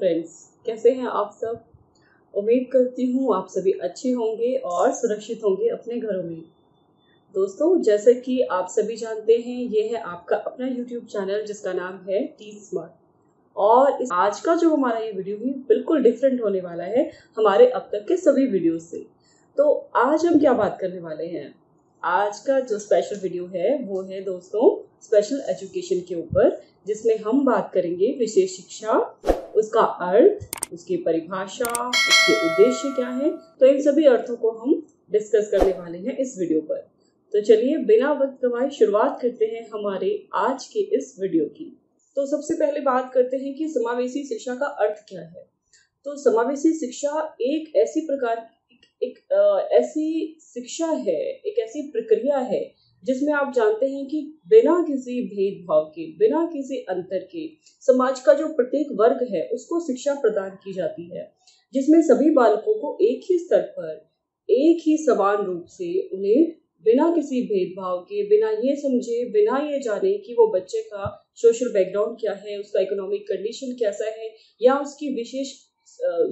Friends, कैसे हैं आप सब। उम्मीद करती हूँ आप सभी अच्छे होंगे और सुरक्षित होंगे अपने घरों में। दोस्तों, जैसे कि आप सभी जानते हैं, ये है आपका अपना YouTube चैनल जिसका नाम है टी स्मार्ट। और आज का जो हमारा ये वीडियो है बिल्कुल डिफरेंट होने वाला है हमारे अब तक के सभी वीडियो से। तो आज हम क्या बात करने वाले हैं, आज का जो स्पेशल वीडियो है वो है दोस्तों स्पेशल एजुकेशन के ऊपर, जिसमें हम बात करेंगे विशेष शिक्षा, उसका अर्थ, उसकी परिभाषा, उसके उद्देश्य क्या है। तो इन सभी अर्थों को हम डिस्कस करने वाले हैं इस वीडियो पर। तो चलिए बिना वक्त गवाए शुरुआत करते हैं हमारे आज के इस वीडियो की। तो सबसे पहले बात करते हैं कि समावेशी शिक्षा का अर्थ क्या है। तो समावेशी शिक्षा एक ऐसी प्रकार ऐसी शिक्षा है, एक ऐसी प्रक्रिया है जिसमें आप जानते हैं कि बिना किसी भेदभाव के, बिना किसी अंतर के समाज का जो प्रत्येक वर्ग है उसको शिक्षा प्रदान की जाती है, जिसमें सभी बालकों को एक ही स्तर पर, एक ही समान रूप से उन्हें बिना किसी भेदभाव के, बिना ये समझे, बिना ये जाने कि वो बच्चे का सोशल बैकग्राउंड क्या है, उसका इकोनॉमिक कंडीशन कैसा है, या उसकी विशेष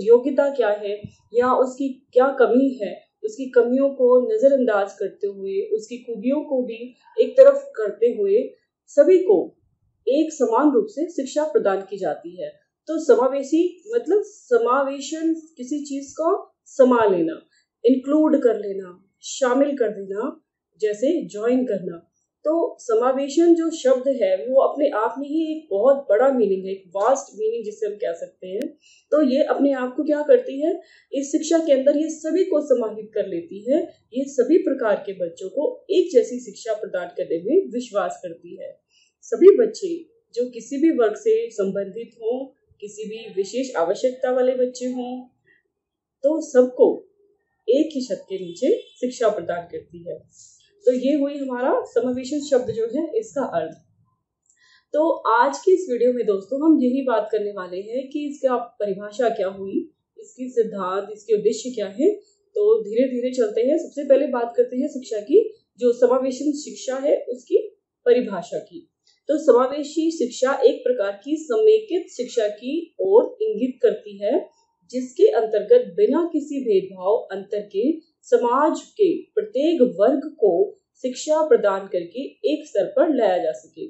योग्यता क्या है, या उसकी क्या कमी है, उसकी कमियों को नजरअंदाज करते हुए, उसकी खूबियों को भी एक तरफ करते हुए सभी को एक समान रूप से शिक्षा प्रदान की जाती है। तो समावेशी मतलब समावेशन, किसी चीज का समा लेना, इंक्लूड कर लेना, शामिल कर देना, जैसे ज्वाइन करना। तो समावेशन जो शब्द है वो अपने आप में ही एक बहुत बड़ा मीनिंग है, एक वास्ट मीनिंग जिसे हम कह सकते हैं। तो ये अपने आप को क्या करती है, इस शिक्षा के अंदर ये सभी को समाहित कर लेती है, ये सभी प्रकार के बच्चों को एक जैसी शिक्षा प्रदान करने में विश्वास करती है। सभी बच्चे जो किसी भी वर्ग से संबंधित हों, किसी भी विशेष आवश्यकता वाले बच्चे हों, तो सबको एक ही छत के नीचे शिक्षा प्रदान करती है। तो ये हुई हमारा समावेशन शब्द जो है इसका अर्थ। तो आज की इस वीडियो में दोस्तों हम यही बात करने वाले हैं कि इसका परिभाषा क्या हुई, इसकी सिद्धांत, इसके उद्देश्य क्या है। तो धीरे धीरे चलते हैं। सबसे पहले बात करते हैं शिक्षा की, जो समावेशन शिक्षा है उसकी परिभाषा की। तो समावेशी शिक्षा एक प्रकार की समेकित शिक्षा की ओर इंगित करती है, जिसके अंतर्गत बिना किसी भेदभाव अंतर के समाज के प्रत्येक वर्ग को शिक्षा प्रदान करके एक स्तर पर लाया जा सके।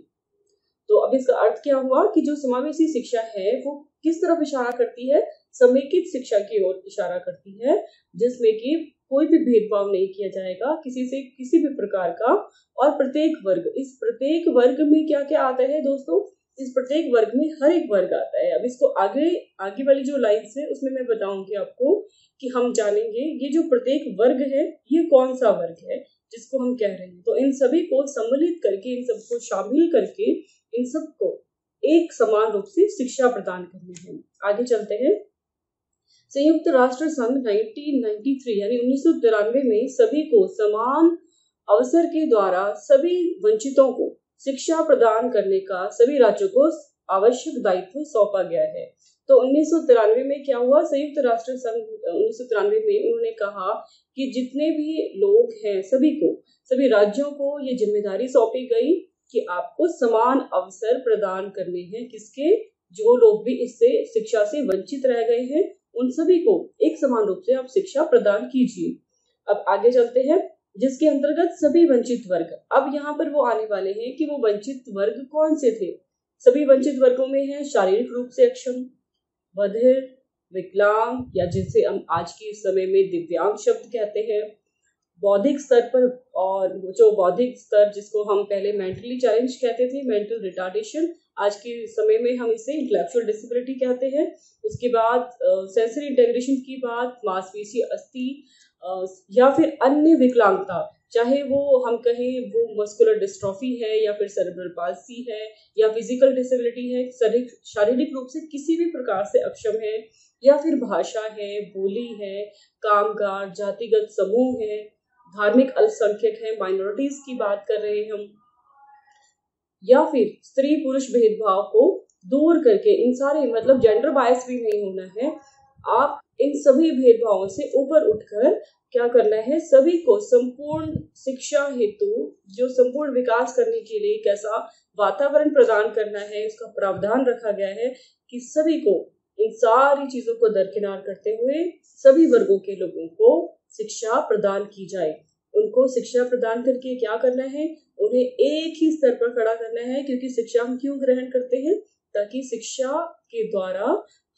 तो अब इसका अर्थ क्या हुआ कि जो समावेशी शिक्षा है वो किस तरफ इशारा करती है, समेकित शिक्षा की ओर इशारा करती है, जिसमें कि कोई भी भेदभाव नहीं किया जाएगा किसी से, किसी भी प्रकार का। और प्रत्येक वर्ग, इस प्रत्येक वर्ग में क्या क्या आता है दोस्तों, इस प्रत्येक वर्ग में हर एक वर्ग आता है। अब इसको आगे वाली जो लाइन्स है उसमें मैं बताऊंगी आपको कि हम जानेंगे ये जो प्रत्येक वर्ग है ये कौन सा वर्ग है जिसको हम कह रहे हैं। तो इन सभी को सम्मिलित करके, इन सबको शामिल करके, इन सबको एक समान रूप से शिक्षा प्रदान करनी है। आगे चलते हैं। संयुक्त राष्ट्र संघ 1993 यानी 1993 में सभी को समान अवसर के द्वारा सभी वंचितों को शिक्षा प्रदान करने का सभी राज्यों को आवश्यक दायित्व सौंपा गया है। तो 1993 में क्या हुआ, संयुक्त राष्ट्र संघ 1993 में उन्होंने कहा कि जितने भी लोग हैं सभी को, सभी राज्यों को ये जिम्मेदारी सौंपी गई कि आपको समान अवसर प्रदान करने हैं। किसके, जो लोग भी इससे शिक्षा से वंचित रह गए हैं उन सभी को एक समान रूप से आप शिक्षा प्रदान कीजिए। अब आगे चलते हैं, जिसके अंतर्गत सभी वंचित वर्ग, अब यहाँ पर वो आने वाले हैं कि वो वंचित वर्ग कौन से थे। सभी वंचित वर्गों में है शारीरिक रूप से अक्षम, बधिर, विकलांग, या जिनसे हम आज के समय में दिव्यांग शब्द कहते हैं, बौद्धिक स्तर पर, और जो बौद्धिक स्तर जिसको हम पहले मेंटली चैलेंज कहते थे, मेंटल रिटार्डेशन, आज के समय में हम इसे इंटेलेक्चुअल डिसेबिलिटी कहते हैं। उसके बाद सेंसरी इंटेग्रेशन की बात, मांसपेशी अस्थि, या फिर अन्य विकलांगता, चाहे वो हम कहें वो मस्कुलर डिस्ट्रॉफी है, या फिर सेरेब्रल पाल्सी है, या फिजिकल डिसेबिलिटी है, शारीरिक रूप से किसी भी प्रकार से अक्षम है, या फिर भाषा है, बोली है, कामगार, जातिगत समूह है, धार्मिक अल्पसंख्यक है, माइनॉरिटीज की बात कर रहे हैं हम, या फिर स्त्री पुरुष भेदभाव को दूर करके, इन सारे मतलब जेंडर बायस भी नहीं होना है, आप इन सभी भेदभावों से ऊपर उठकर क्या करना है, सभी को संपूर्ण शिक्षा हेतु, जो संपूर्ण विकास करने के लिए कैसा वातावरण प्रदान करना है, उसका प्रावधान रखा गया है कि सभी को इन सारी चीजों को दरकिनार करते हुए सभी वर्गों के लोगों को शिक्षा प्रदान की जाए। उनको शिक्षा प्रदान करके क्या करना है, उन्हें एक ही स्तर पर खड़ा करना है। क्योंकि शिक्षा हम क्यों ग्रहण करते हैं, ताकि शिक्षा के द्वारा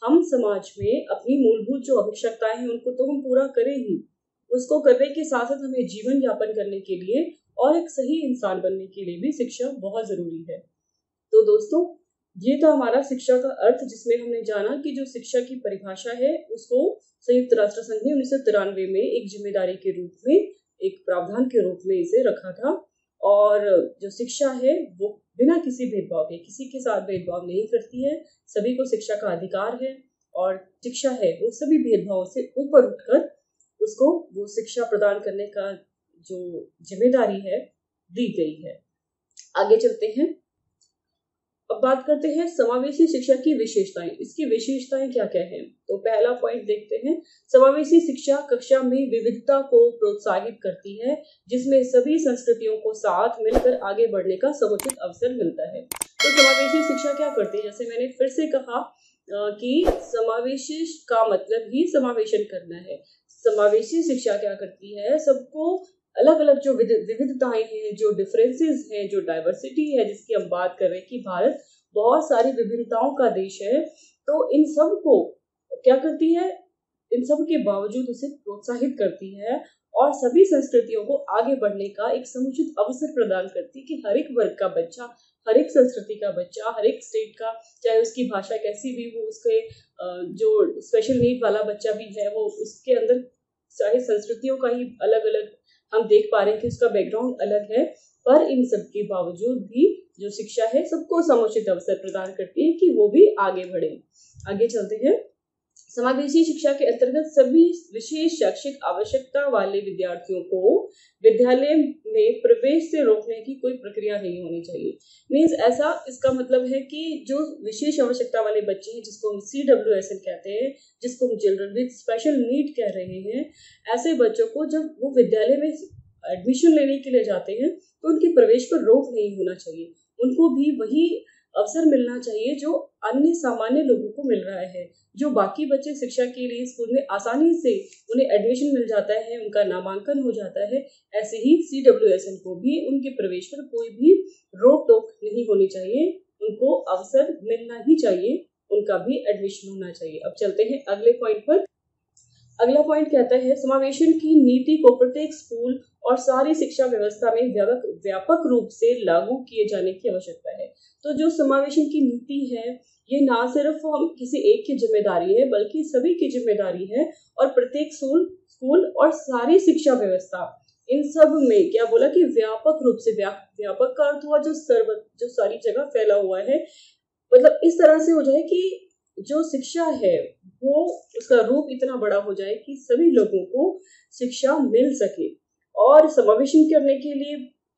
हम समाज में अपनी मूलभूत जो आवश्यकताएं हैं उनको तो हम पूरा करें ही, उसको करने के साथ साथ हमें जीवन यापन करने के लिए और एक सही इंसान बनने के लिए भी शिक्षा बहुत जरूरी है। तो दोस्तों, ये था हमारा शिक्षा का अर्थ, जिसमें हमने जाना कि जो शिक्षा की परिभाषा है उसको संयुक्त राष्ट्र संघ ने 1993 में एक जिम्मेदारी के रूप में, एक प्रावधान के रूप में इसे रखा था। और जो शिक्षा है वो बिना किसी भेदभाव के, किसी के साथ भेदभाव नहीं करती है, सभी को शिक्षा का अधिकार है। और शिक्षा है वो सभी भेदभाव से ऊपर उठकर उसको वो शिक्षा प्रदान करने का जो जिम्मेदारी है दी गई है। आगे चलते हैं, अब बात करते हैं समावेशी शिक्षा की विशेषताएं। इसकी विशेषताएं क्या क्या है, तो पहला पॉइंट देखते हैं। समावेशी शिक्षा कक्षा में विविधता को प्रोत्साहित करती है, जिसमें सभी संस्कृतियों को साथ मिलकर आगे बढ़ने का समुचित अवसर मिलता है। तो समावेशी शिक्षा क्या करती है, जैसे मैंने फिर से कहा कि समावेशी का मतलब ही समावेशन करना है। समावेशी शिक्षा क्या करती है, सबको अलग अलग जो विविधताएं हैं, जो डिफरेंसेस हैं, जो डाइवर्सिटी है जिसकी हम बात कर रहे हैं कि भारत बहुत सारी विभिन्नताओं का देश है, तो इन सब को क्या करती है, इन सब के बावजूद उसे प्रोत्साहित करती है और सभी संस्कृतियों को आगे बढ़ने का एक समुचित अवसर प्रदान करती है कि हर एक वर्ग का बच्चा, हर एक संस्कृति का बच्चा, हर एक स्टेट का, चाहे उसकी भाषा कैसी भी हो, उसके जो स्पेशल नीड वाला बच्चा भी है, वो उसके अंदर चाहे संस्कृतियों का ही अलग अलग हम देख पा रहे हैं कि उसका बैकग्राउंड अलग है, पर इन सब के बावजूद भी जो शिक्षा है सबको समुचित अवसर प्रदान करती है कि वो भी आगे बढ़े। आगे चलते हैं, समावेशी शिक्षा के अंतर्गत सभी विशेष शैक्षिक आवश्यकता वाले विद्यार्थियों को विद्यालय में प्रवेश से रोकने की कोई प्रक्रिया नहीं होनी चाहिए। मीन्स ऐसा, इसका मतलब है कि जो विशेष आवश्यकता वाले बच्चे हैं, जिसको हम CWSN कहते हैं, जिसको हम चिल्ड्रन विद स्पेशल नीड कह रहे हैं, ऐसे बच्चों को जब वो विद्यालय में एडमिशन लेने के लिए जाते हैं तो उनके प्रवेश पर रोक नहीं होना चाहिए। उनको भी वही अवसर मिलना चाहिए जो अन्य सामान्य लोगों को मिल रहा है। जो बाकी बच्चे शिक्षा के लिए स्कूल में आसानी से उन्हें एडमिशन मिल जाता है, उनका नामांकन हो जाता है, ऐसे ही CWSN को भी उनके प्रवेश पर कोई भी रोक टोक नहीं होनी चाहिए, उनको अवसर मिलना ही चाहिए, उनका भी एडमिशन होना चाहिए। अब चलते हैं अगले पॉइंट पर। अगला पॉइंट कहता है, समावेशन की नीति को प्रत्येक स्कूल और सारी शिक्षा व्यवस्था में व्यापक रूप से लागू किए जाने की आवश्यकता है। तो जो समावेशन की नीति है, ये ना सिर्फ हम किसी एक की जिम्मेदारी है, बल्कि सभी की जिम्मेदारी है। और प्रत्येक स्कूल और सारी शिक्षा व्यवस्था, इन सब में क्या बोला कि व्यापक रूप से, व्यापक का अर्थ हुआ जो सारी जगह फैला हुआ है, मतलब इस तरह से हो जाए कि जो शिक्षा है वो उसका रूप इतना बड़ा हो जाए कि सभी लोगों को शिक्षा मिल सके। और समावेशन करने के लिए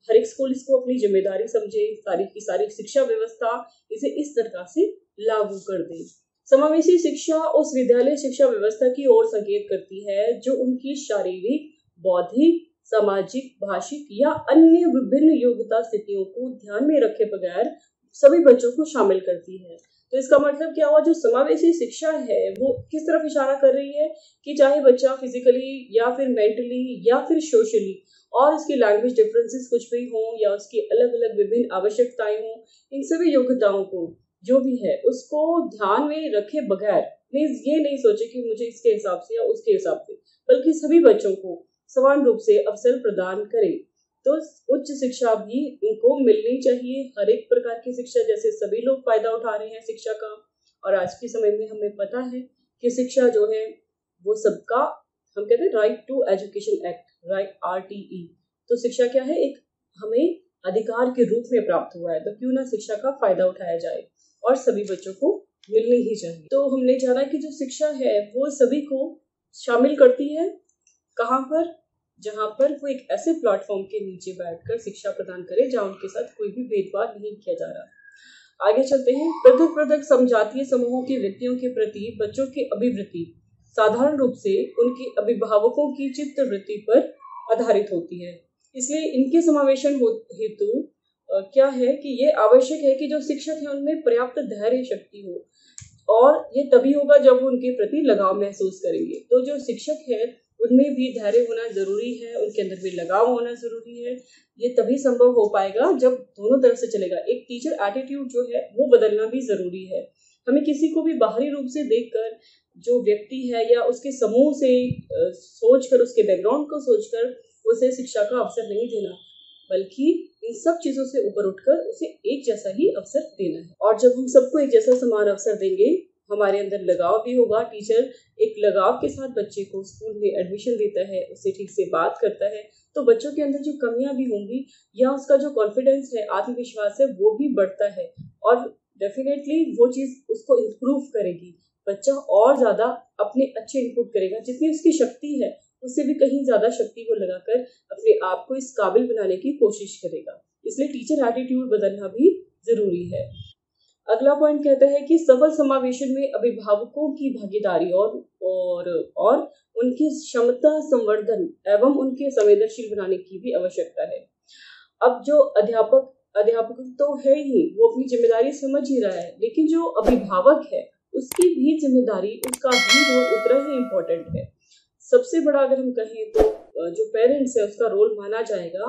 हर एक स्कूल इसको अपनी जिम्मेदारी समझे, सारी की सारी शिक्षा व्यवस्था इसे इस तरह से लागू कर दे। समावेशी शिक्षा उस विद्यालय शिक्षा व्यवस्था की ओर संकेत करती है जो उनकी शारीरिक, बौद्धिक, सामाजिक, भाषिक या अन्य विभिन्न योग्यता स्थितियों को ध्यान में रखे बगैर सभी बच्चों को शामिल करती है। तो इसका मतलब क्या हुआ, जो समावेशी शिक्षा है वो किस तरफ इशारा कर रही है कि चाहे बच्चा फिजिकली या फिर मेंटली या फिर सोशली और उसकी लैंग्वेज डिफरेंसेस कुछ भी हो या उसकी अलग अलग विभिन्न आवश्यकताएं हो, इन सभी योग्यताओं को जो भी है उसको ध्यान में रखे बगैर, प्लीज ये नहीं सोचे कि मुझे इसके हिसाब से या उसके हिसाब से, बल्कि सभी बच्चों को समान रूप से अवसर प्रदान करें। तो उच्च शिक्षा भी उनको मिलनी चाहिए, हर एक प्रकार की शिक्षा, जैसे सभी लोग फायदा उठा रहे हैं शिक्षा का। और आज के समय में हमें पता है कि शिक्षा जो है वो सबका, हम कहते हैं right to education act, right RTE। तो शिक्षा क्या है, एक हमें अधिकार के रूप में प्राप्त हुआ है, तो क्यों ना शिक्षा का फायदा उठाया जाए और सभी बच्चों को मिलनी ही चाहिए। तो हमने जाना कि जो शिक्षा है वो सभी को शामिल करती है, कहाँ पर, जहां पर वो एक ऐसे प्लेटफॉर्म के नीचे बैठकर शिक्षा प्रदान करे जहां उनके साथ कोई भी भेदभाव नहीं किया जा रहा। आगे चलते हैं, पृथक समजातीय समूहों की व्यक्तियों के प्रति बच्चों की अभिवृत्ति साधारण रूप से उनके अभिभावकों की चित्त वृत्ति पर आधारित होती है, इसलिए इनके समावेशन हेतु क्या है कि ये आवश्यक है कि जो शिक्षक है उनमें पर्याप्त धैर्य शक्ति हो और ये तभी होगा जब वो उनके प्रति लगाव महसूस करेंगे। तो जो शिक्षक है उनमें भी धैर्य होना जरूरी है, उनके अंदर भी लगाव होना जरूरी है। ये तभी संभव हो पाएगा जब दोनों तरफ से चलेगा। एक टीचर एटीट्यूड जो है वो बदलना भी जरूरी है। हमें किसी को भी बाहरी रूप से देखकर, जो व्यक्ति है या उसके समूह से सोचकर, उसके बैकग्राउंड को सोचकर उसे शिक्षा का अवसर नहीं देना, बल्कि इन सब चीजों से ऊपर उठकर उसे एक जैसा ही अवसर देना है। और जब हम सबको एक जैसा समान अवसर देंगे, हमारे अंदर लगाव भी होगा। टीचर एक लगाव के साथ बच्चे को स्कूल में एडमिशन देता है, उससे ठीक से बात करता है, तो बच्चों के अंदर जो कमियां भी होंगी या उसका जो कॉन्फिडेंस है, आत्मविश्वास है, वो भी बढ़ता है और डेफिनेटली वो चीज उसको इम्प्रूव करेगी। बच्चा और ज्यादा अपने अच्छे इनपुट करेगा, जितनी उसकी शक्ति है उससे भी कहीं ज्यादा शक्ति को लगाकर अपने आप को इस काबिल बनाने की कोशिश करेगा। इसलिए टीचर एटीट्यूड बदलना भी जरूरी है। अगला पॉइंट कहता है कि सफल समावेशन में अभिभावकों की भागीदारी और उनकी क्षमता संवर्धन एवं उनके संवेदनशील बनाने की भी आवश्यकता है। अब जो अध्यापक तो है ही, वो अपनी जिम्मेदारी समझ ही रहा है, लेकिन जो अभिभावक है उसकी भी जिम्मेदारी, उसका भी रोल उतना ही इम्पोर्टेंट है। सबसे बड़ा अगर हम कहें तो जो पेरेंट्स है उसका रोल माना जाएगा।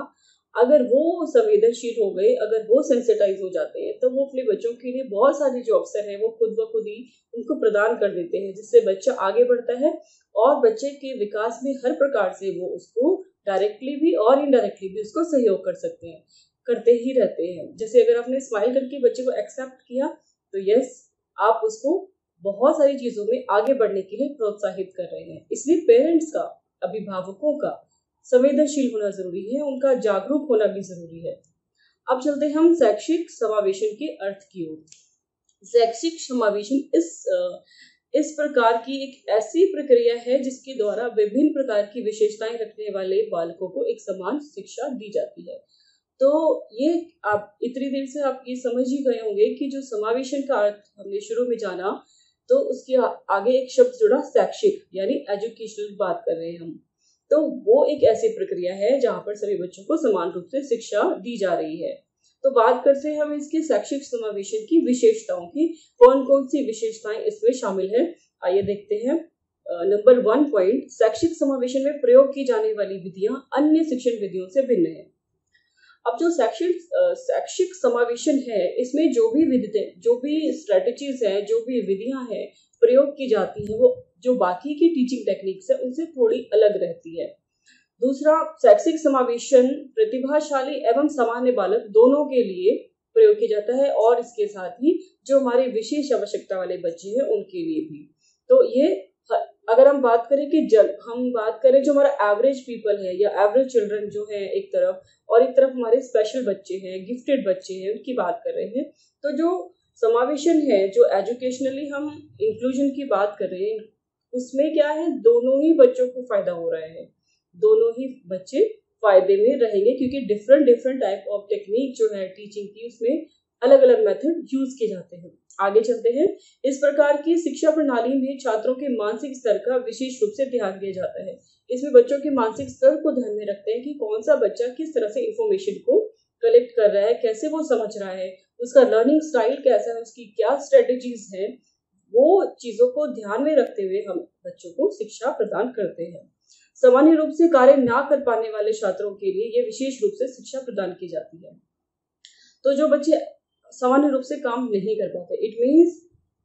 अगर वो संवेदनशील हो गए, अगर वो सेंसिटाइज हो जाते हैं, तो वो अपने बच्चों के लिए बहुत सारे जो अवसर है वो खुद ब खुद ही उनको प्रदान कर देते हैं, जिससे बच्चा आगे बढ़ता है और बच्चे के विकास में हर प्रकार से वो उसको डायरेक्टली भी और इनडायरेक्टली भी उसको सहयोग कर सकते हैं, करते ही रहते हैं। जैसे अगर आपने स्माइल करके बच्चे को एक्सेप्ट किया तो यस, आप उसको बहुत सारी चीजों में आगे बढ़ने के लिए प्रोत्साहित कर रहे हैं। इसलिए पेरेंट्स का, अभिभावकों का संवेदनशील होना जरूरी है, उनका जागरूक होना भी जरूरी है। अब चलते हैं हम शैक्षिक समावेशन के अर्थ की ओर। शैक्षिक समावेशन इस प्रकार की एक ऐसी प्रक्रिया है जिसके द्वारा विभिन्न प्रकार की विशेषताएं रखने वाले बालकों को एक समान शिक्षा दी जाती है। तो ये आप इतनी देर से आप ये समझ ही गए होंगे कि जो समावेशन का अर्थ हमने शुरू में जाना, तो उसके आगे एक शब्द जुड़ा शैक्षिक, यानी एजुकेशनल बात कर रहे हैं हम। तो वो एक ऐसी प्रक्रिया है जहां पर सभी बच्चों को समान रूप से शिक्षा दी जा रही है। तो बात करते हैं हम इसके शैक्षिक समावेशन की विशेषताओं की। कौन कौन सी विशेषताएं इसमें शामिल है, आइए देखते हैं। नंबर 1 पॉइंट, शैक्षिक समावेशन में प्रयोग की जाने वाली विधियां अन्य शिक्षण विधियों से भिन्न है। अब जो शैक्षिक समावेशन है, इसमें जो भी स्ट्रेटेजीज है, जो भी विधियां हैं प्रयोग की जाती है, वो जो बाकी की टीचिंग टेक्निक्स है उनसे थोड़ी अलग रहती है। दूसरा, शैक्षिक समावेशन प्रतिभाशाली एवं सामान्य बालक दोनों के लिए प्रयोग किया जाता है और इसके साथ ही जो हमारे विशेष आवश्यकता वाले बच्चे हैं उनके लिए भी। तो ये अगर हम बात करें कि जो हमारा एवरेज पीपल है या एवरेज चिल्ड्रन जो है एक तरफ, और एक तरफ हमारे स्पेशल बच्चे हैं, गिफ्टेड बच्चे हैं, उनकी बात कर रहे हैं। तो जो समावेशन है, जो एजुकेशनली हम इंक्लूजन की बात कर रहे हैं, उसमें क्या है, दोनों ही बच्चों को फायदा हो रहा है, दोनों ही बच्चे फायदे में रहेंगे, क्योंकि डिफरेंट टाइप ऑफ टेक्निक जो है टीचिंग की, उसमें अलग अलग मेथड यूज किए जाते हैं। आगे चलते हैं। इस प्रकार की शिक्षा प्रणाली में छात्रों के मानसिक स्तर का विशेष रूप से ध्यान दिया जाता है। इसमें बच्चों के मानसिक स्तर को ध्यान में रखते हैं कि कौन सा बच्चा किस तरह से इंफॉर्मेशन को कलेक्ट कर रहा है, कैसे वो समझ रहा है, उसका लर्निंग स्टाइल कैसा है, उसकी क्या स्ट्रेटेजीज है, वो चीजों को ध्यान में रखते हुए हम बच्चों को शिक्षा प्रदान करते हैं। सामान्य रूप से कार्य ना कर पाने वाले छात्रों के लिए ये विशेष रूप से शिक्षा प्रदान की जाती है। तो जो बच्चे सामान्य रूप से काम नहीं कर पाते, इट मीन्स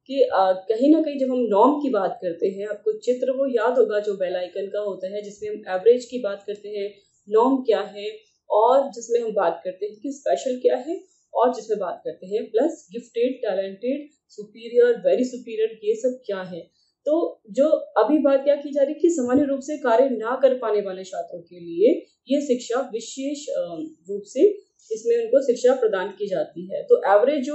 कि कहीं ना कहीं जब हम नॉर्म की बात करते हैं, आपको चित्र वो याद होगा जो बेल आइकन का होता है, जिसमें हम एवरेज की बात करते हैं, नॉर्म क्या है, और जिसमें हम बात करते हैं कि स्पेशल क्या है, और जिसमें बात करते हैं plus gifted, talented, superior, very superior, ये सब क्या है। तो जो अभी बात क्या की जा रही है कि सामान्य रूप से कार्य ना कर पाने वाले छात्रों के लिए ये शिक्षा विशेष रूप से इसमें उनको शिक्षा प्रदान की जाती है। तो एवरेज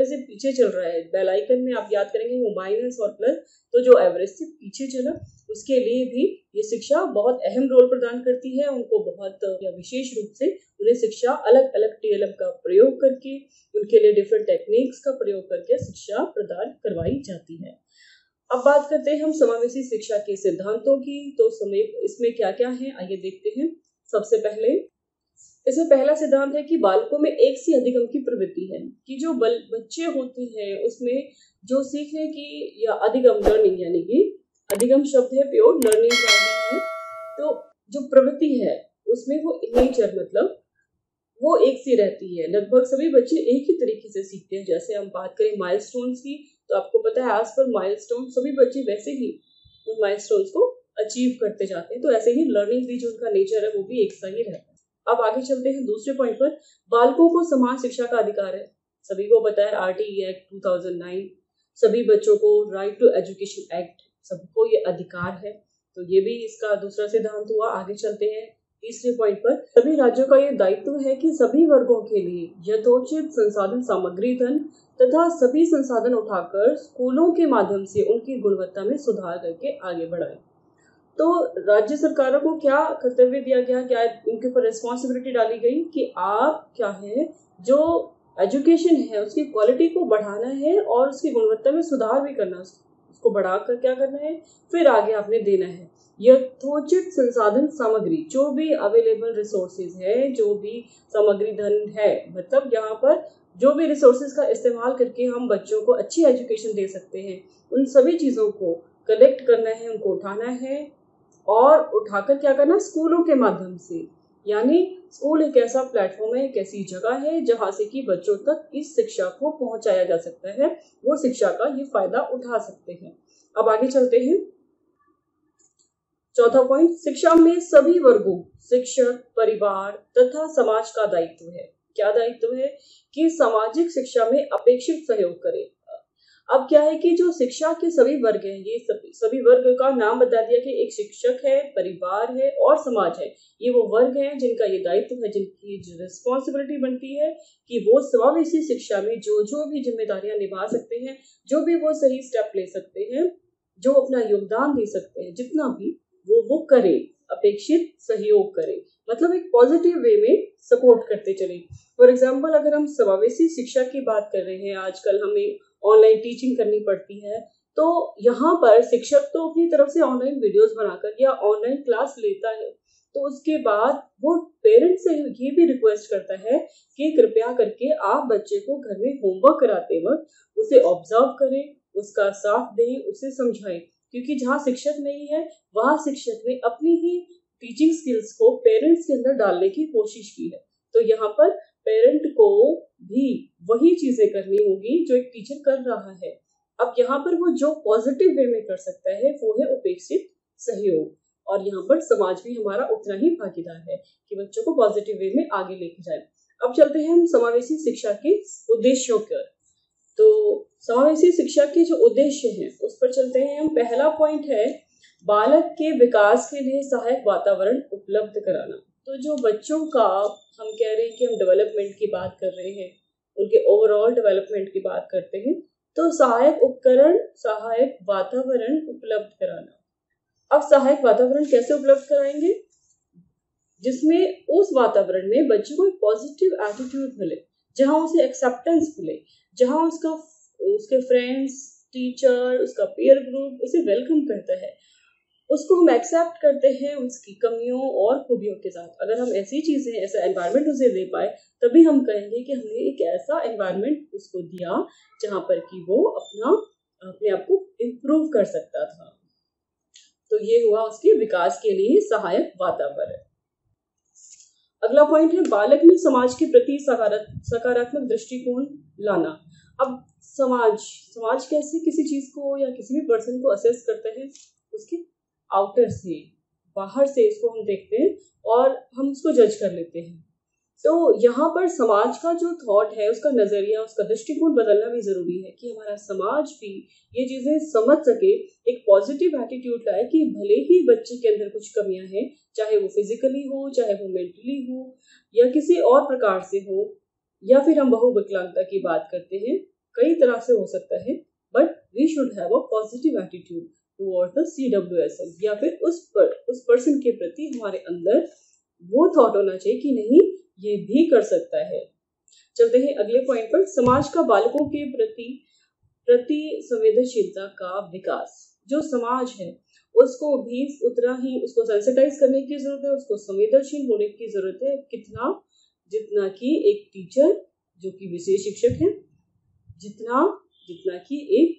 से पीछे चल रहा है, बेल आइकन में आप याद करेंगे वो माइनस और प्लस, तो जो एवरेज से पीछे चला उसके लिए भी ये शिक्षा बहुत अहम रोल प्रदान करती है। उनको बहुत विशेष रूप से उन्हें शिक्षा अलग अलग टीएलएम का प्रयोग करके, उनके लिए डिफरेंट टेक्निक्स का प्रयोग करके शिक्षा प्रदान करवाई जाती है। अब बात करते हैं हम समावेशी शिक्षा के सिद्धांतों की। तो इसमें क्या क्या है, आइए देखते हैं। सबसे पहले इसमें पहला सिद्धांत है कि बालकों में एक सी अधिगम की प्रवृत्ति है, कि जो बच्चे होते हैं उसमें जो सीखने की या अधिगम लर्निंग, यानी कि अधिगम शब्द है प्योर लर्निंग का ही है, तो जो प्रवृत्ति है उसमें वो नेचर मतलब वो एक सी रहती है। लगभग सभी बच्चे एक ही तरीके से सीखते हैं। जैसे हम बात करें माइलस्टोन्स की, तो आपको पता है एज पर माइलस्टोन सभी बच्चे वैसे ही उन माइलस्टोन्स को अचीव करते जाते हैं। तो ऐसे ही लर्निंग भी जो उनका नेचर है वो भी एक सा ही रहता है। अब आगे चलते हैं दूसरे पॉइंट पर। बालकों को समान शिक्षा का अधिकार है। सभी को पता है RTE एक्ट 2009, सभी बच्चों को राइट टू एजुकेशन एक्ट, सबको ये अधिकार है। तो ये भी इसका दूसरा सिद्धांत हुआ। आगे चलते हैं तीसरे पॉइंट पर। सभी राज्यों का ये दायित्व है कि सभी वर्गों के लिए यथोचित संसाधन सामग्री धन तथा सभी संसाधन उठाकर स्कूलों के माध्यम से उनकी गुणवत्ता में सुधार करके आगे बढ़ाएं। तो राज्य सरकारों को क्या कर्तव्य दिया गया, क्या उनके ऊपर रिस्पॉन्सिबिलिटी डाली गई कि आप क्या है जो एजुकेशन है उसकी क्वालिटी को बढ़ाना है और उसकी गुणवत्ता में सुधार भी करना, उसको बढ़ाकर क्या करना है फिर आगे आपने देना है। यथोचित संसाधन सामग्री, जो भी अवेलेबल रिसोर्सेज है, जो भी सामग्री धन है, मतलब यहाँ पर जो भी रिसोर्सेज का इस्तेमाल करके हम बच्चों को अच्छी एजुकेशन दे सकते हैं, उन सभी चीज़ों को कलेक्ट करना है, उनको उठाना है और उठाकर क्या करना स्कूलों के माध्यम से। यानी स्कूल एक ऐसा प्लेटफॉर्म है, एक ऐसी जगह है जहाँ से कि बच्चों तक इस शिक्षा को पहुंचाया जा सकता है, वो शिक्षा का ये फायदा उठा सकते हैं। अब आगे चलते हैं। चौथा पॉइंट, शिक्षा में सभी वर्गों, शिक्षक, परिवार तथा समाज का दायित्व है। क्या दायित्व है कि सामाजिक शिक्षा में अपेक्षित सहयोग करें। अब क्या है कि जो शिक्षा के सभी वर्ग हैं, ये सभी वर्ग का नाम बता दिया कि एक शिक्षक है, परिवार है और समाज है। ये वो वर्ग हैं जिनका ये दायित्व है, जिनकी रिस्पॉन्सिबिलिटी बनती है कि वो समावेशी शिक्षा में जो भी जिम्मेदारियां निभा सकते हैं, जो भी वो सही स्टेप ले सकते हैं, जो अपना योगदान दे सकते हैं, जितना भी वो करें, अपेक्षित सहयोग करें, मतलब एक पॉजिटिव वे में सपोर्ट करते चले। फॉर एग्जाम्पल, अगर हम समावेशी शिक्षा की बात कर रहे हैं, आजकल हमें ऑनलाइन टीचिंग करनी पड़ती है, तो यहाँ पर शिक्षक तो अपनी तरफ से ऑनलाइन वीडियोस बनाकर या ऑनलाइन क्लास लेता है, तो उसके बाद वो पेरेंट्स से ये भी रिक्वेस्ट करता है कि कृपया करके आप बच्चे को घर में होमवर्क कराते वक्त उसे ऑब्जर्व करें, उसका साथ दें, उसे समझाएं, क्योंकि जहाँ शिक्षक नहीं है वहाँ शिक्षक ने अपनी ही टीचिंग स्किल्स को पेरेंट्स के अंदर डालने की कोशिश की है। तो यहाँ पर पेरेंट को भी वही चीजें करनी होगी जो एक टीचर कर रहा है। अब यहाँ पर वो जो पॉजिटिव वे में कर सकता है वो है उपेक्षित सहयोग, और यहाँ पर समाज भी हमारा उतना ही भागीदार है कि बच्चों को पॉजिटिव वे में आगे लेके जाए। अब चलते हैं हम समावेशी शिक्षा के उद्देश्यों पर। तो समावेशी शिक्षा के जो उद्देश्य हैं उस पर चलते हैं हम। पहला पॉइंट है बालक के विकास के लिए सहायक वातावरण उपलब्ध कराना। तो जो बच्चों का हम कह रहे हैं कि हम डेवलपमेंट की बात कर रहे हैं, उनके ओवरऑल डेवलपमेंट की बात करते हैं, तो सहायक उपकरण, सहायक वातावरण उपलब्ध कराना। अब सहायक वातावरण कैसे उपलब्ध कराएंगे, जिसमें उस वातावरण में बच्चे को एक पॉजिटिव एटीट्यूड मिले, जहां उसे एक्सेप्टेंस मिले, जहां उसके फ्रेंड्स, टीचर, उसका पीयर ग्रुप उसे वेलकम करता है, उसको हम एक्सेप्ट करते हैं उसकी कमियों और खूबियों के साथ। अगर हम ऐसी चीजें, ऐसा एनवायरनमेंट उसे दे पाए, तभी हम कहेंगे कि हमने एक ऐसा एनवायरनमेंट उसको दिया जहां पर कि वो अपने आप को इम्प्रूव कर सकता था। तो ये हुआ उसके विकास के लिए सहायक वातावरण। अगला पॉइंट है बालक में समाज के प्रति सकारात्मक दृष्टिकोण लाना। अब समाज कैसे किसी चीज को या किसी भी पर्सन को असेस करते हैं, उसके आउटर से, बाहर से इसको हम देखते हैं और हम उसको जज कर लेते हैं। तो यहाँ पर समाज का जो थॉट है, उसका नजरिया, उसका दृष्टिकोण बदलना भी जरूरी है कि हमारा समाज भी ये चीजें समझ सके, एक पॉजिटिव एटीट्यूड लाए कि भले ही बच्चे के अंदर कुछ कमियां हैं, चाहे वो फिजिकली हो, चाहे वो मेंटली हो, या किसी और प्रकार से हो, या फिर हम बहुविकलांगता की बात करते हैं, कई तरह से हो सकता है, but we should have a positive attitude towards the CWSL, या फिर उस पर्सन के प्रति हमारे अंदर वो थॉट होना चाहिए कि नहीं, ये भी कर सकता है। चलते हैं अगले पॉइंट पर, समाज का बालकों के प्रति संवेदनशीलता का विकास। जो समाज है उसको भी उतना ही उसको सेंसिटाइज करने की जरूरत है, उसको संवेदनशील होने की जरूरत है, कितना जितना कि एक टीचर जो कि विशेष शिक्षक है, जितना जितना कि एक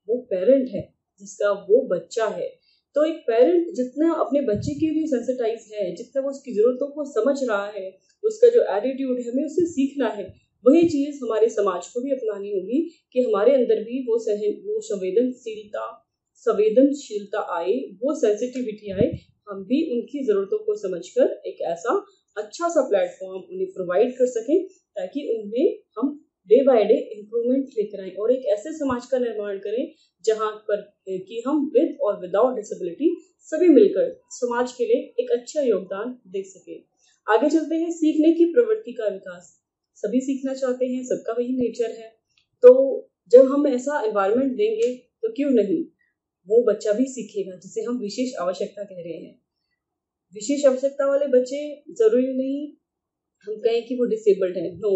वो पेरेंट है जिसका वो बच्चा है। तो एक पेरेंट जितना अपने बच्चे के लिए सेंसिटाइज है, जितना वो उसकी जरूरतों को समझ रहा है, उसका जो एटीट्यूड है हमें उससे सीखना है, वही चीज हमारे समाज को भी अपनानी होगी कि हमारे अंदर भी वो संवेदनशीलता आए, वो सेंसिटिविटी आए, हम भी उनकी जरूरतों को समझकर एक ऐसा अच्छा सा प्लेटफॉर्म उन्हें प्रोवाइड कर सकें ताकि उनमें हम डे बाय डे इम्प्रूवमेंट लेकर आए और एक ऐसे समाज का निर्माण करें जहां पर कि हम विद और विदाउट डिसेबिलिटी सभी मिलकर समाज के लिए एक अच्छा योगदान दे सके। आगे चलते हैं, सीखने की प्रवृत्ति का विकास। सभी सीखना चाहते हैं, सबका वही नेचर है, तो जब हम ऐसा एनवायरनमेंट देंगे तो क्यों नहीं वो बच्चा भी सीखेगा, जिसे हम विशेष आवश्यकता कह रहे हैं। विशेष आवश्यकता वाले बच्चे जरूरी नहीं हम कहें कि वो डिसेबल्ड है, नो,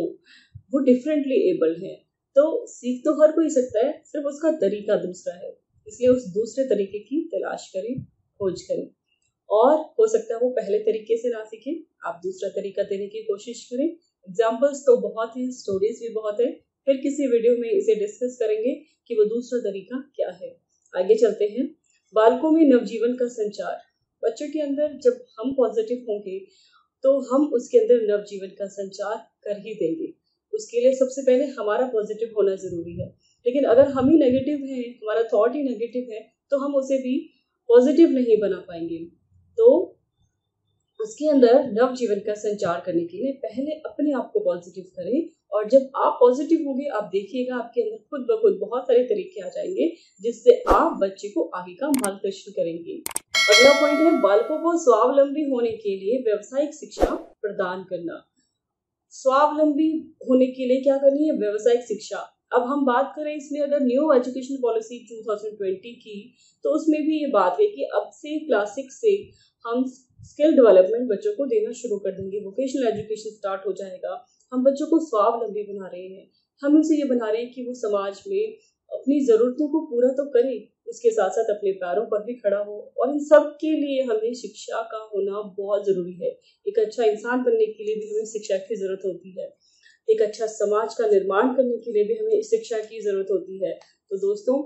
वो डिफरेंटली एबल्ड है। तो सीख तो हर कोई सकता है, सिर्फ उसका तरीका दूसरा है, इसलिए उस दूसरे तरीके की तलाश करें, खोज करें, और हो सकता है वो पहले तरीके से ना सीखें, आप दूसरा तरीका देने की कोशिश करें। एग्जाम्पल्स तो बहुत हैं, स्टोरीज भी बहुत है, फिर किसी वीडियो में इसे डिस्कस करेंगे कि वो दूसरा तरीका क्या है। आगे चलते हैं, बालकों में नवजीवन का संचार। बच्चों के अंदर जब हम पॉजिटिव होंगे तो हम उसके अंदर नवजीवन का संचार कर ही देंगे। उसके लिए सबसे पहले हमारा पॉजिटिव होना जरूरी है, लेकिन अगर हम ही नेगेटिव हैं, हमारा थॉट ही नेगेटिव है, तो हम उसे भी पॉजिटिव नहीं बना पाएंगे। तो उसके अंदर नव जीवन का संचार करने के लिए पहले अपने आप को पॉजिटिव करें, और जब आप पॉजिटिव होंगे आप देखिएगा आपके अंदर खुद ब खुद बहुत सारे तरीके आ जाएंगे जिससे आप बच्चे को आगे का मार्गदर्शन करेंगे। अगला पॉइंट है, बालकों को स्वावलंबी होने के लिए व्यावसायिक शिक्षा प्रदान करना। स्वावलंबी होने के लिए क्या करनी है? व्यावसायिक शिक्षा। अब हम बात करें इसमें अगर न्यू एजुकेशन पॉलिसी 2020 की, तो उसमें भी ये बात है कि अब से क्लास 6 से हम स्किल डेवलपमेंट बच्चों को देना शुरू कर देंगे, वोकेशनल एजुकेशन स्टार्ट हो जाएगा। हम बच्चों को स्वावलंबी बना रहे हैं, हम उनसे ये बना रहे हैं कि वो समाज में अपनी जरूरतों को पूरा तो करे, उसके साथ साथ अपने पैरों पर भी खड़ा हो, और इन सब के लिए हमें शिक्षा का होना बहुत जरूरी है। एक अच्छा इंसान बनने के लिए भी हमें शिक्षा की जरूरत होती है, एक अच्छा समाज का निर्माण करने के लिए भी हमें शिक्षा की जरूरत होती है। तो दोस्तों,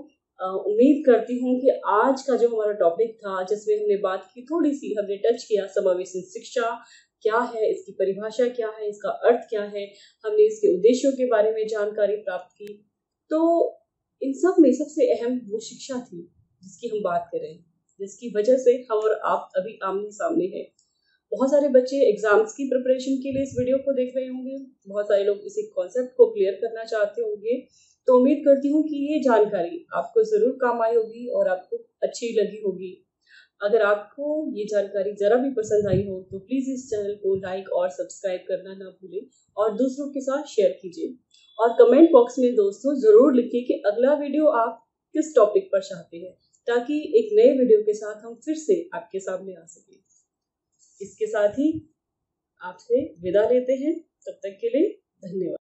उम्मीद करती हूँ कि आज का जो हमारा टॉपिक था, जिसमें हमने बात की, थोड़ी सी हमने टच किया समावेशी शिक्षा क्या है, इसकी परिभाषा क्या है, इसका अर्थ क्या है, हमने इसके उद्देश्यों के बारे में जानकारी प्राप्त की। तो इन सब में सबसे अहम वो शिक्षा थी जिसकी हम बात कर रहे हैं, जिसकी वजह से हम और आप अभी आमने सामने हैं। बहुत सारे बच्चे एग्जाम्स की प्रिपरेशन के लिए इस वीडियो को देख रहे होंगे, बहुत सारे लोग इसी कॉन्सेप्ट को क्लियर करना चाहते होंगे। तो उम्मीद करती हूँ कि ये जानकारी आपको जरूर काम आई होगी और आपको अच्छी लगी होगी। अगर आपको ये जानकारी जरा भी पसंद आई हो तो प्लीज इस चैनल को लाइक और सब्सक्राइब करना ना भूलें, और दूसरों के साथ शेयर कीजिए, और कमेंट बॉक्स में दोस्तों जरूर लिखिए कि अगला वीडियो आप किस टॉपिक पर चाहते हैं, ताकि एक नए वीडियो के साथ हम फिर से आपके सामने आ सकें। इसके साथ ही आपसे विदा लेते हैं, तब तक के लिए धन्यवाद।